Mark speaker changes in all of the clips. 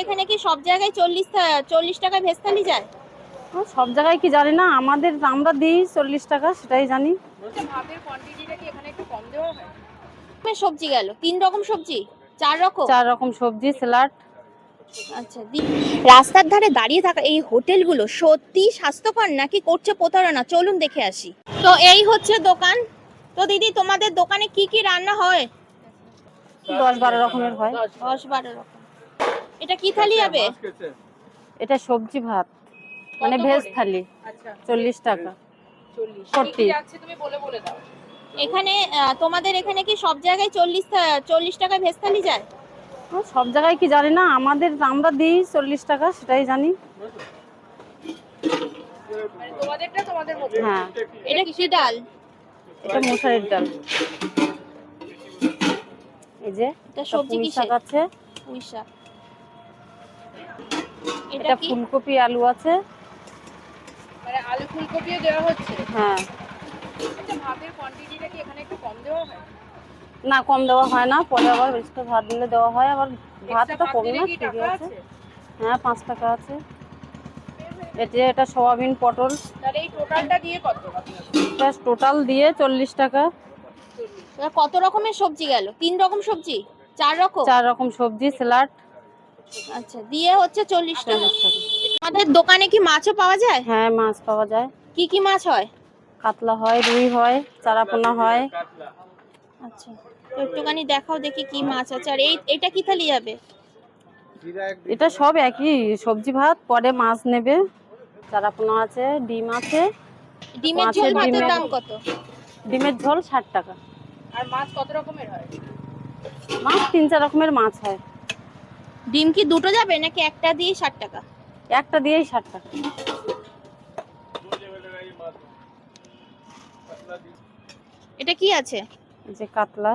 Speaker 1: এখানে কি সব জায়গায় 40 টাকায় ভেজ থালি যায়?
Speaker 2: সব জায়গায় কি জানি না, আমাদের আমরা দিই 40 টাকা, সেটাই জানি।
Speaker 3: ভাতের কোয়ান্টিটিটা কি এখানে একটু কম দেওয়া হয়?
Speaker 1: সবজি গেল 3 রকম সবজি, 4 রকম।
Speaker 2: 4 রকম সবজি, স্যালাড।
Speaker 1: আচ্ছা, রাস্তার ধারে দাঁড়িয়ে থাকা এই হোটেলগুলো সত্যি স্বাস্থ্যকর নাকি করছে প্রতারণা? চলুন দেখে আসি। তো এই হচ্ছে দোকান। তো দিদি, তোমাদের দোকানে কি কি রান্না হয়?
Speaker 2: 10-12 রকমের হয়।
Speaker 1: 10-12 রকম। এটা কি থালি হবে?
Speaker 2: এটা সবজি ভাত, মানে ভেজ থালি।
Speaker 3: আচ্ছা,
Speaker 2: 40 টাকা।
Speaker 3: 40 কি আছে তুমি বলে দাও।
Speaker 1: এখানে তোমাদের এখানে কি সব জায়গায় 40 টাকায় ভেজ থালি যায়?
Speaker 2: সব জায়গায় কি জানি না, আমাদের আমরা দিই 40 টাকা, সেটাই জানি।
Speaker 3: মানে তোমাদেরটা তোমাদের মতো।
Speaker 2: হ্যাঁ।
Speaker 1: এটা কি ডাল?
Speaker 2: এটা মশারির ডাল। এই যে
Speaker 1: এটা সবজি
Speaker 2: পুঁই
Speaker 1: কিসের?
Speaker 2: শাক আছে।
Speaker 1: পুঁই শাক।
Speaker 2: এটা ফুলকপি আলু আছে।
Speaker 3: মানে আলু ফুলকপিও দেওয়া হচ্ছে?
Speaker 2: হ্যাঁ।
Speaker 3: আচ্ছা, ভাতের কোয়ান্টিটিটা কি এখানে একটু কম দেওয়া হয়?
Speaker 2: না, কম দেওয়া হয় না, পরে আবার এক্সট্রা ভাত দিলে দেওয়া হয়। আবার ভাত তো কম না, ঠিকই আছে। হ্যাঁ, 5 টাকা আছে। এটা সয়াবিন পটল।
Speaker 3: তাহলে এই টোটালটা দিয়ে কত?
Speaker 2: এটা টোটাল দিয়ে 40 টাকা।
Speaker 1: কত রকমের সবজি গেল? 3 রকম সবজি, 4 রকম?
Speaker 2: 4 রকম সবজি, স্যালাড।
Speaker 1: আচ্ছা, দিয়ে হচ্ছে 40 টাকা। আমাদের দোকানে কি মাছও পাওয়া যায়?
Speaker 2: হ্যাঁ, মাছ পাওয়া যায়।
Speaker 1: কি কি মাছ হয়?
Speaker 2: কাতলা হয়, রুই হয়, চারাপোনা হয়।
Speaker 1: আচ্ছা, তো একটুখানি দেখাও দেখি কি মাছ আছে। আর এইটা কি থালি যাবে?
Speaker 2: এটা সব একই সবজি ভাত, পরে মাছ নেবে। চারাপোনা আছে, ডিম আছে।
Speaker 1: ডিমের ঝোল ভাতের দাম কত?
Speaker 2: ডিমের ঝোল 60 টাকা।
Speaker 3: আর মাছ কত রকমের হয়?
Speaker 2: মাছ 3-4 রকমের মাছ হয়।
Speaker 1: ডিম কি দুটো যাবে নাকি একটা দিয়ে 60 টাকা?
Speaker 2: একটা দিয়েই 60 টাকা।
Speaker 1: এটা কি আছে?
Speaker 2: যে কাতলা।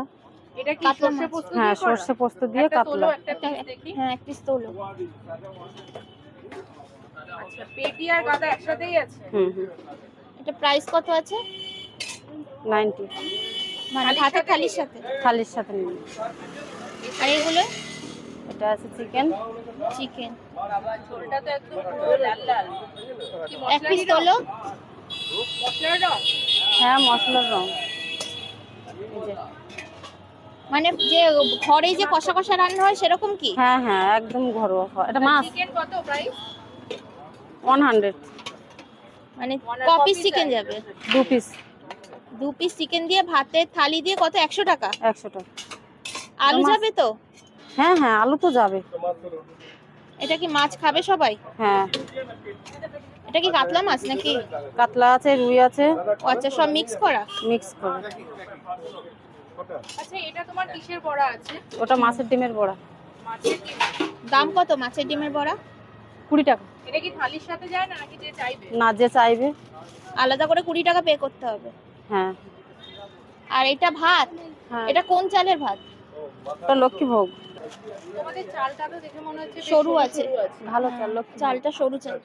Speaker 3: এটা কি
Speaker 1: কাতলা
Speaker 3: সরষে
Speaker 1: মাছ?
Speaker 3: পোস্ত
Speaker 2: হ্যাঁ,
Speaker 3: দিয়ে করা?
Speaker 2: সরষে পোস্ত দিয়ে কাতলা।
Speaker 3: একটা পিস দেখি।
Speaker 1: হ্যাঁ, এক পিস তোলো।
Speaker 3: আচ্ছা, পেটি আর গাদা একসাথেই আছে?
Speaker 2: হুম হুম।
Speaker 1: এটা প্রাইস কত আছে?
Speaker 2: 90।
Speaker 1: মানে ভাতের থালির সাথে?
Speaker 2: থালির সাথে নিন।
Speaker 1: আর এগুলো?
Speaker 2: এটা আছে চিকেন।
Speaker 1: চিকেন।
Speaker 3: বাবা, ঝোলটা তো একদম পুরো লাল লাল। কি
Speaker 1: এক
Speaker 3: মশলা
Speaker 1: পিস তোলো।
Speaker 3: মশলার রং?
Speaker 2: হ্যাঁ, মশলার রং। এই যে।
Speaker 1: মানে যে ঘরে যে কষা কষা রান্না হয় সেরকম কি?
Speaker 2: হ্যাঁ হ্যাঁ, একদম ঘরোয়া খাওয়া। এটা মাছ।
Speaker 3: চিকেন কত প্রাইস?
Speaker 2: 100।
Speaker 1: মানে ক পিস চিকেন যাবে?
Speaker 2: 2 পিস।
Speaker 1: 2 পিস চিকেন দিয়ে ভাতের থালি দিয়ে কত? 100 টাকা?
Speaker 2: 100 টাকা।
Speaker 1: আলু যাবে তো?
Speaker 2: হ্যাঁ হ্যাঁ, আলু তো যাবে।
Speaker 1: এটা কি মাছ খাবে সবাই?
Speaker 2: হ্যাঁ।
Speaker 1: এটা কি কাতলা মাছ নাকি?
Speaker 2: কাতলা আছে, রুই আছে।
Speaker 1: ও আচ্ছা, সব মিক্স করা?
Speaker 2: মিক্স করে।
Speaker 3: আচ্ছা, এটা তোমার কিসের বড়া আছে?
Speaker 2: ওটা মাছের ডিমের বড়া।
Speaker 3: মাছের ডিম।
Speaker 1: দাম কত মাছের ডিমের বড়া?
Speaker 2: 20 টাকা।
Speaker 3: এটা কি থালির সাথে যায় না নাকি যে চাইবে?
Speaker 2: না, যে চাইবে।
Speaker 1: আলাদা করে 20 টাকা পে করতে হবে?
Speaker 2: হ্যাঁ।
Speaker 1: আর এটা ভাত?
Speaker 2: হ্যাঁ।
Speaker 1: এটা কোন চালের ভাত?
Speaker 2: এটা লক্ষ্মী ভোগ।
Speaker 3: তোমাদের চালটা তো দেখে মনে হচ্ছে
Speaker 1: সরু আছে।
Speaker 2: ভালো চাল, লক্ষ্মী
Speaker 1: চালটা সরু চাল।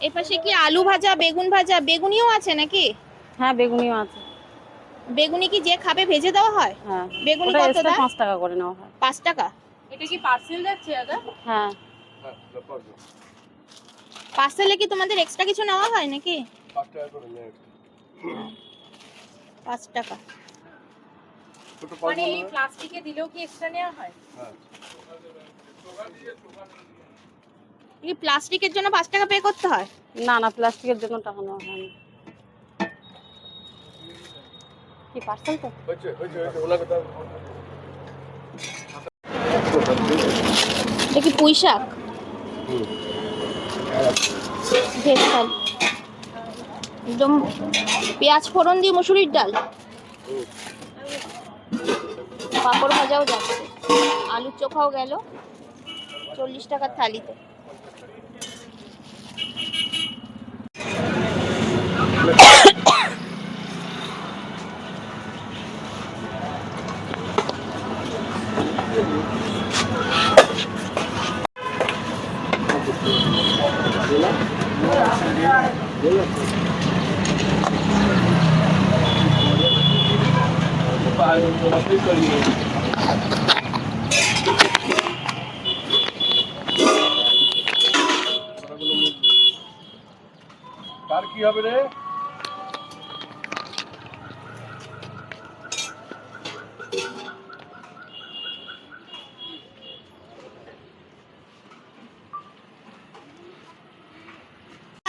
Speaker 1: এই পাশে কি আলু ভাজা, বেগুন ভাজা, বেগুনিও আছে নাকি?
Speaker 2: হ্যাঁ, বেগুনিও আছে।
Speaker 1: বেগুনি কি যে খাবে ভেজে দেওয়া হয়?
Speaker 2: হ্যাঁ।
Speaker 1: বেগুনি
Speaker 2: ওটা
Speaker 1: কত
Speaker 2: এক্সট্রা
Speaker 1: দাম?
Speaker 2: 5 টাকা করে নেওয়া হয়।
Speaker 1: 5 টাকা?
Speaker 3: এটা কি পার্সেল যাচ্ছে দাদা?
Speaker 2: হ্যাঁ।
Speaker 1: পার্সেলে কি তোমাদের এক্সট্রা কিছু নেওয়া হয় নাকি?
Speaker 4: 5 টাকা করে নেয়।
Speaker 1: 5 টাকা।
Speaker 3: মানে এই প্লাস্টিকে দিলেও কি এক্সট্রা নেওয়া হয়?
Speaker 4: হ্যাঁ।
Speaker 1: এই প্লাস্টিকের জন্য 5 টাকা পে করতে হয়?
Speaker 2: না না, প্লাস্টিকের জন্য টাকা নেওয়া হয় না। কি পার্সেল তো?
Speaker 4: হচ্ছে ওনাকে দাও।
Speaker 1: এটা কি পুঁই শাক? ভেজ ডাল একদম পেঁয়াজ ফোড়ন দিয়ে মসুরির ডাল। পাঁপড় ভাজাও যাচ্ছে, আলুর চোখাও গেল 40 টাকার থালিতে।
Speaker 4: হবে রে?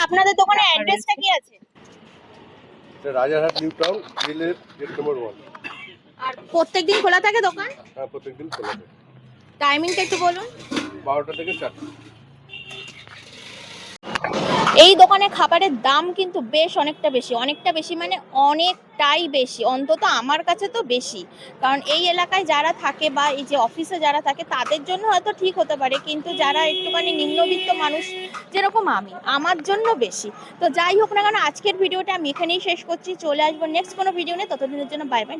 Speaker 1: আপনাদের দোকানের অ্যাড্রেসটা কি আছে?
Speaker 4: এটা রাজারহাট নিউ টাউন রেলের গেট নম্বর 1।
Speaker 1: আর প্রত্যেকদিন খোলা থাকে দোকান?
Speaker 4: হ্যাঁ, প্রত্যেকদিন খোলা থাকে।
Speaker 1: টাইমিংটা একটু বলুন।
Speaker 4: 12টা থেকে 4টা।
Speaker 1: এই দোকানে খাবারের দাম কিন্তু বেশ অনেকটা বেশি মানে অনেকটাই বেশি, অন্তত আমার কাছে তো বেশি। কারণ এই এলাকায় যারা থাকে বা এই যে অফিসে যারা থাকে তাদের জন্য হয়তো ঠিক হতে পারে, কিন্তু যারা একটুখানি নিম্নবিত্ত মানুষ যেরকম আমার জন্য বেশি। তো যাই হোক না কেন, আজকের ভিডিওটা আমি এখানেই শেষ করছি। চলে আসবো নেক্সট কোনো ভিডিও নিয়ে, ততদিনের জন্য বাই বাই।